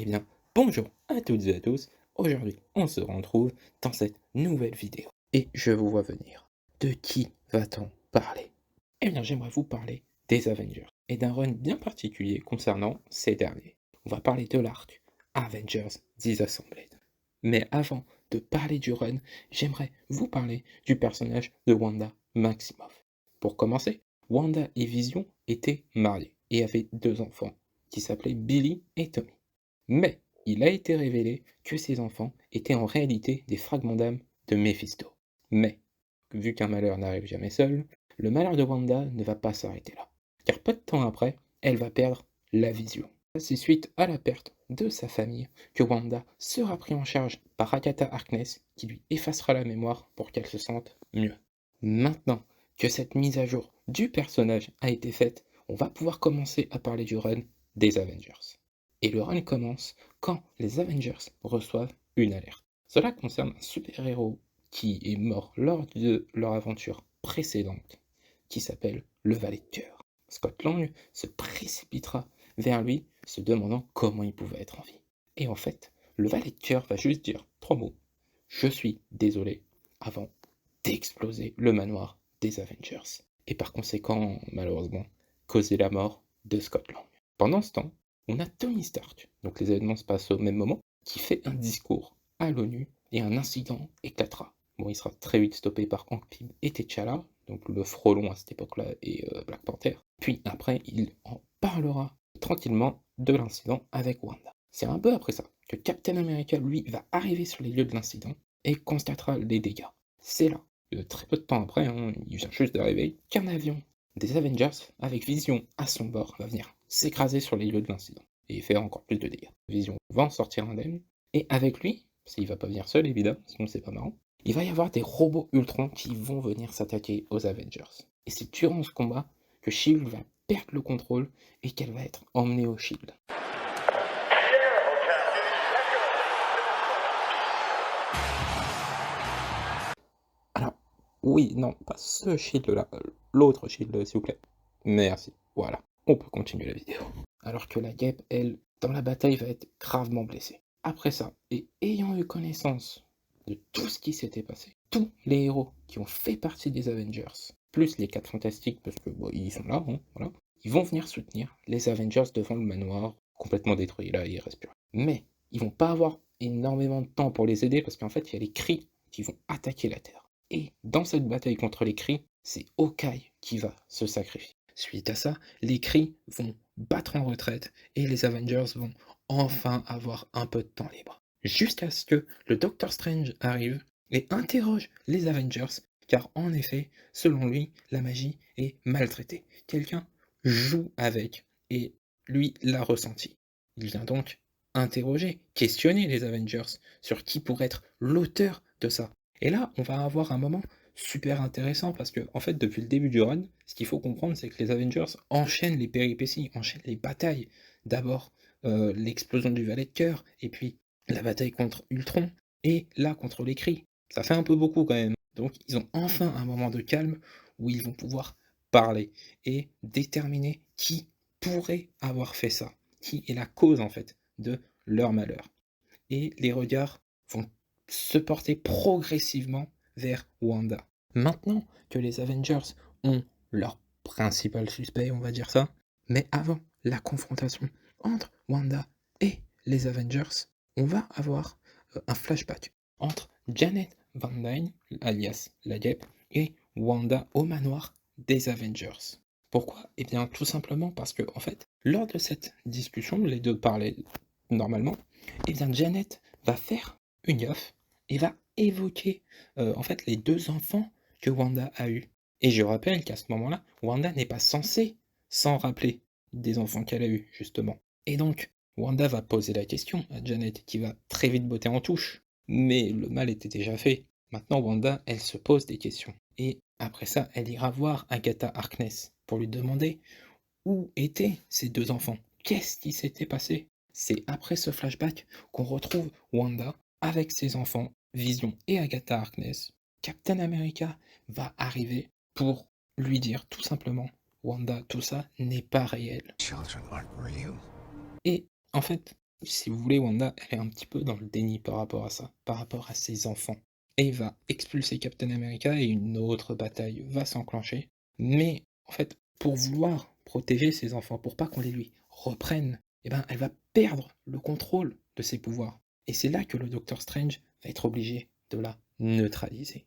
Eh bien, bonjour à toutes et à tous. Aujourd'hui, on se retrouve dans cette nouvelle vidéo. Et je vous vois venir. De qui va-t-on parler? Eh bien, j'aimerais vous parler des Avengers et d'un run bien particulier concernant ces derniers. On va parler de l'arc Avengers Disassembled. Mais avant de parler du run, j'aimerais vous parler du personnage de Wanda Maximoff. Pour commencer, Wanda et Vision étaient mariés et avaient deux enfants qui s'appelaient Billy et Tommy. Mais il a été révélé que ces enfants étaient en réalité des fragments d'âme de Méphisto. Mais, vu qu'un malheur n'arrive jamais seul, le malheur de Wanda ne va pas s'arrêter là. Car peu de temps après, elle va perdre la vision. C'est suite à la perte de sa famille que Wanda sera pris en charge par Agatha Harkness qui lui effacera la mémoire pour qu'elle se sente mieux. Maintenant que cette mise à jour du personnage a été faite, on va pouvoir commencer à parler du run des Avengers. Et le run commence quand les Avengers reçoivent une alerte. Cela concerne un super-héros qui est mort lors de leur aventure précédente, qui s'appelle le Valet de Cœur. Scott Lang se précipitera vers lui, se demandant comment il pouvait être en vie. Et en fait, le Valet de Cœur va juste dire trois mots: je suis désolé, avant d'exploser le manoir des Avengers. Et par conséquent, malheureusement, causer la mort de Scott Lang. Pendant ce temps, on a Tony Stark, donc les événements se passent au même moment, qui fait un discours à l'ONU et un incident éclatera. Bon, il sera très vite stoppé par Hank Pym et T'Challa, donc le frelon à cette époque-là et Black Panther. Puis après, il en parlera tranquillement de l'incident avec Wanda. C'est un peu après ça que Captain America, lui, va arriver sur les lieux de l'incident et constatera les dégâts. C'est là, très peu de temps après, hein, il vient juste d'arriver, qu'un avion des Avengers, avec Vision à son bord, va venir s'écraser sur les lieux de l'incident et faire encore plus de dégâts. Vision va en sortir indemne, et avec lui, parce qu'il va pas venir seul évidemment, sinon c'est pas marrant, il va y avoir des robots Ultron qui vont venir s'attaquer aux Avengers. Et c'est durant ce combat que Shield va perdre le contrôle et qu'elle va être emmenée au Shield. Alors, oui, non, pas ce Shield là, l'autre Shield s'il vous plaît. Merci, voilà, on peut continuer la vidéo. Alors que la guêpe, elle, dans la bataille, va être gravement blessée. Après ça, et ayant eu connaissance de tout ce qui s'était passé, tous les héros qui ont fait partie des Avengers, plus les 4 fantastiques, parce que bon, ils sont là, hein, voilà, ils vont venir soutenir les Avengers devant le manoir, complètement détruit, là, il reste plus rien. Mais ils vont pas avoir énormément de temps pour les aider, parce qu'en fait, il y a les Kree qui vont attaquer la Terre. Et dans cette bataille contre les Kree, c'est Hawkeye qui va se sacrifier. Suite à ça, les Kree vont battre en retraite et les Avengers vont enfin avoir un peu de temps libre. Jusqu'à ce que le Docteur Strange arrive et interroge les Avengers, car en effet, selon lui, la magie est maltraitée. Quelqu'un joue avec et lui l'a ressenti. Il vient donc interroger, questionner les Avengers sur qui pourrait être l'auteur de ça. Et là, on va avoir un moment super intéressant parce que, en fait, depuis le début du run, ce qu'il faut comprendre, c'est que les Avengers enchaînent les péripéties, enchaînent les batailles. D'abord, l'explosion du Valet de Cœur, et puis la bataille contre Ultron, et là, contre les Kree. Ça fait un peu beaucoup quand même. Donc, ils ont enfin un moment de calme où ils vont pouvoir parler et déterminer qui pourrait avoir fait ça, qui est la cause, en fait, de leur malheur. Et les regards vont se porter progressivement vers Wanda. Maintenant que les Avengers ont leur principal suspect, on va dire ça, mais avant la confrontation entre Wanda et les Avengers, on va avoir un flashback entre Janet Van Dyne, alias la Guêpe, et Wanda au manoir des Avengers. Pourquoi? Eh bien, tout simplement parce que, en fait, lors de cette discussion, les deux parlaient normalement, eh bien, Janet va faire une gaffe et va évoquer en fait les deux enfants que Wanda a eus. Et je rappelle qu'à ce moment-là, Wanda n'est pas censée s'en rappeler des enfants qu'elle a eus, justement. Et donc, Wanda va poser la question à Janet, qui va très vite botter en touche. Mais le mal était déjà fait. Maintenant, Wanda, elle se pose des questions. Et après ça, elle ira voir Agatha Harkness pour lui demander où étaient ces deux enfants. Qu'est-ce qui s'était passé? C'est après ce flashback qu'on retrouve Wanda avec ses enfants, Vision et Agatha Harkness. Captain America va arriver pour lui dire tout simplement: Wanda, tout ça n'est pas réel. Children aren't real. Et en fait, Si vous voulez, Wanda, elle est un petit peu dans le déni par rapport à ça, par rapport à ses enfants. Et va expulser Captain America et une autre bataille va s'enclencher. Mais en fait, pour vouloir protéger ses enfants, pour pas qu'on les lui reprenne, eh ben, elle va perdre le contrôle de ses pouvoirs. Et c'est là que le Docteur Strange va être obligé de la neutraliser.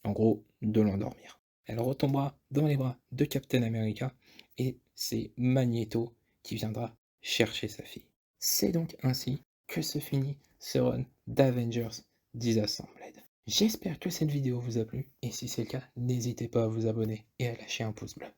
En gros, de l'endormir. Elle retombera dans les bras de Captain America et c'est Magneto qui viendra chercher sa fille. C'est donc ainsi que se finit ce run d'Avengers Disassembled. J'espère que cette vidéo vous a plu et si c'est le cas, n'hésitez pas à vous abonner et à lâcher un pouce bleu.